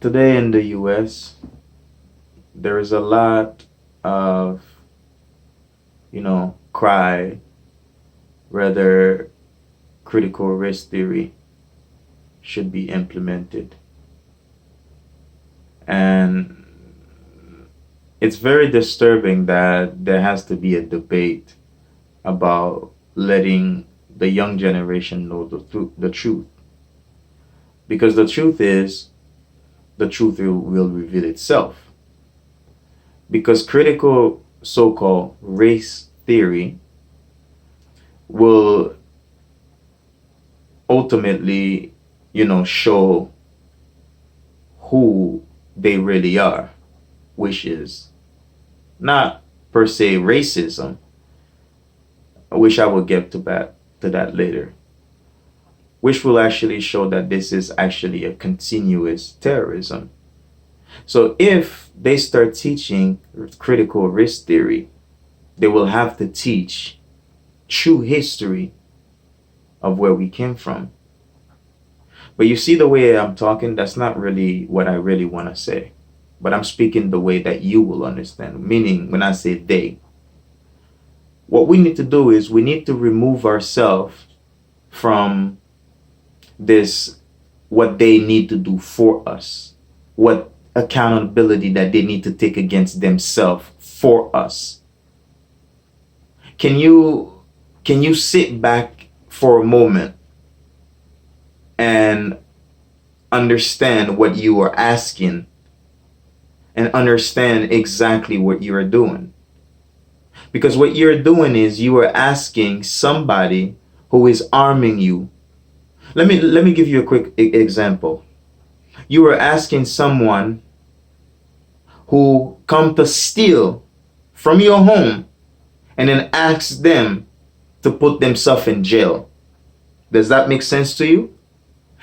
Today in the US, there is a lot of, cry whether critical race theory should be implemented. And it's very disturbing that there has to be a debate about letting the young generation know the truth. Because the truth will reveal itself. Because critical so called race theory will ultimately, show who they really are, which is not per se racism. I wish I would get to that later. Which will actually show that this is actually a continuous terrorism. So if they start teaching critical race theory, they will have to teach true history of where we came from. But you see the way I'm talking, that's not really what I really want to say. But I'm speaking the way that you will understand. Meaning, when I say they, what we need to do is we need to remove ourselves from this, what they need to do for us, what accountability that they need to take against themselves for us. Can you sit back for a moment and understand what you are asking and understand exactly what you are doing? Because what you're doing is you are asking somebody who is arming you. Let me give you a quick example. You are asking someone who come to steal from your home and then ask them to put themselves in jail. Does that make sense to you?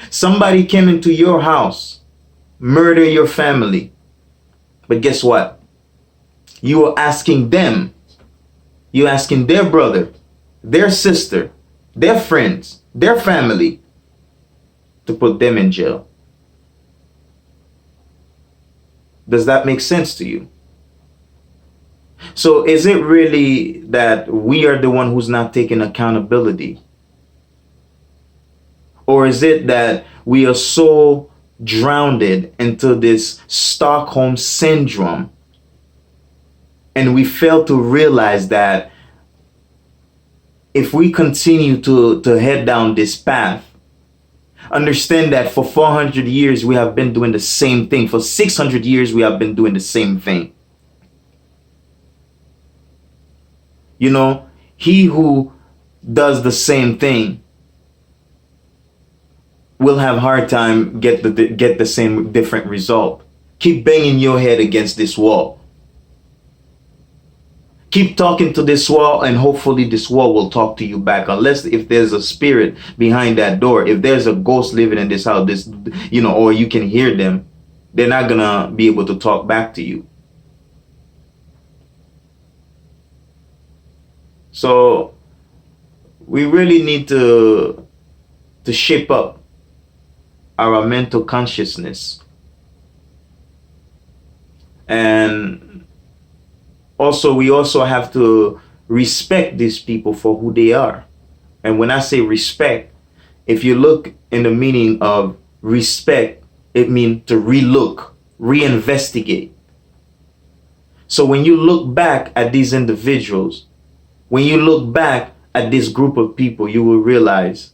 Somebody came into your house, murder your family. But guess what? You are asking them, you're asking their brother, their sister, their friends, their family to put them in jail. Does that make sense to you? So is it really that we are the one who's not taking accountability? Or is it that we are so drowned into this Stockholm syndrome and we fail to realize that if we continue to head down this path, understand that for 400 years we have been doing the same thing. For 600 years we have been doing the same thing. He who does the same thing will have hard time get the same different result. Keep banging your head against this wall. Keep talking to this wall, and hopefully this wall will talk to you back. Unless if there's a spirit behind that door, if there's a ghost living in this house, or you can hear them, they're not gonna be able to talk back to you. So we really need to shape up our mental consciousness. And we also have to respect these people for who they are. And when I say respect, if you look in the meaning of respect, it means to relook, reinvestigate. So when you look back at these individuals, when you look back at this group of people, you will realize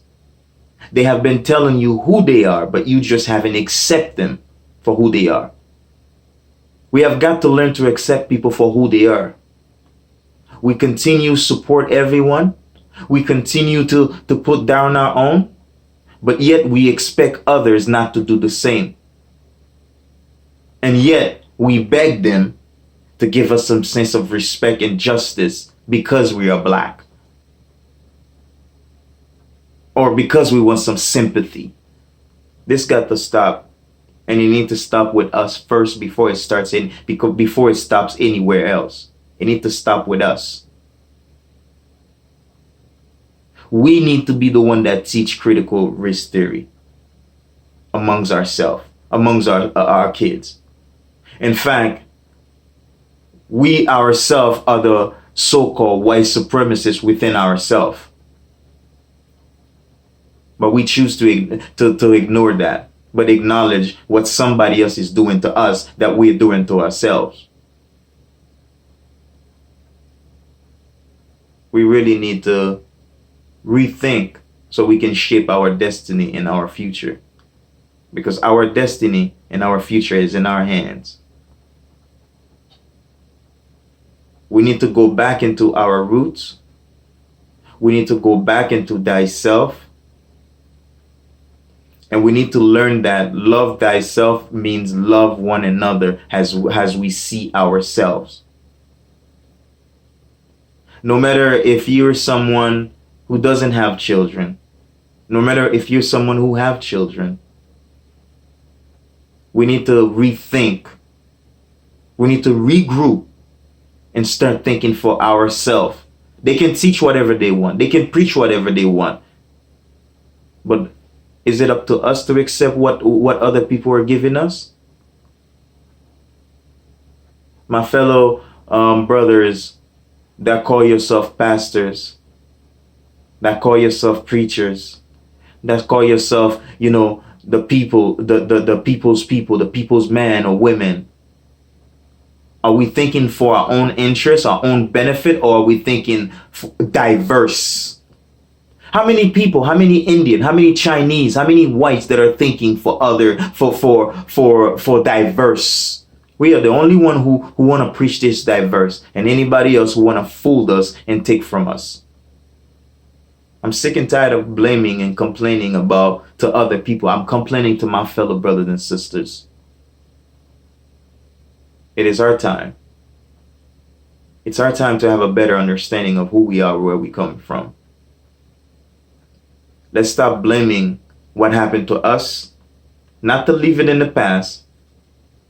they have been telling you who they are, but you just haven't accepted them for who they are. We have got to learn to accept people for who they are. We continue to support everyone. We continue to put down our own, but yet we expect others not to do the same. And yet we beg them to give us some sense of respect and justice because we are black. Or because we want some sympathy. This got to stop. And it needs to stop with us first before it stops anywhere else. It needs to stop with us. We need to be the one that teach critical race theory amongst ourselves. amongst our kids. In fact, we ourselves are the so-called white supremacists within ourselves. But we choose to ignore that, but acknowledge what somebody else is doing to us that we're doing to ourselves. We really need to rethink so we can shape our destiny and our future. Because our destiny and our future is in our hands. We need to go back into our roots. We need to go back into thyself. And we need to learn that love thyself means love one another as we see ourselves. No matter if you're someone who doesn't have children, no matter if you're someone who have children, we need to rethink. We need to regroup and start thinking for ourselves. They can teach whatever they want. They can preach whatever they want. But is it up to us to accept what other people are giving us? My fellow brothers that call yourself pastors, that call yourself preachers, that call yourself, the people, the people's people, the people's man or women. Are we thinking for our own interests, our own benefit, or are we thinking diverse? How many people, how many Indian, how many Chinese, how many whites that are thinking for diverse? We are the only one who want to preach this diverse, and anybody else who want to fool us and take from us. I'm sick and tired of blaming and complaining to other people. I'm complaining to my fellow brothers and sisters. It is our time. It's our time to have a better understanding of who we are, where we come from. Let's stop blaming what happened to us, not to leave it in the past,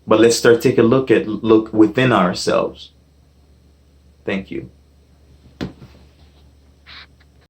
but let's start taking a look within ourselves. Thank you.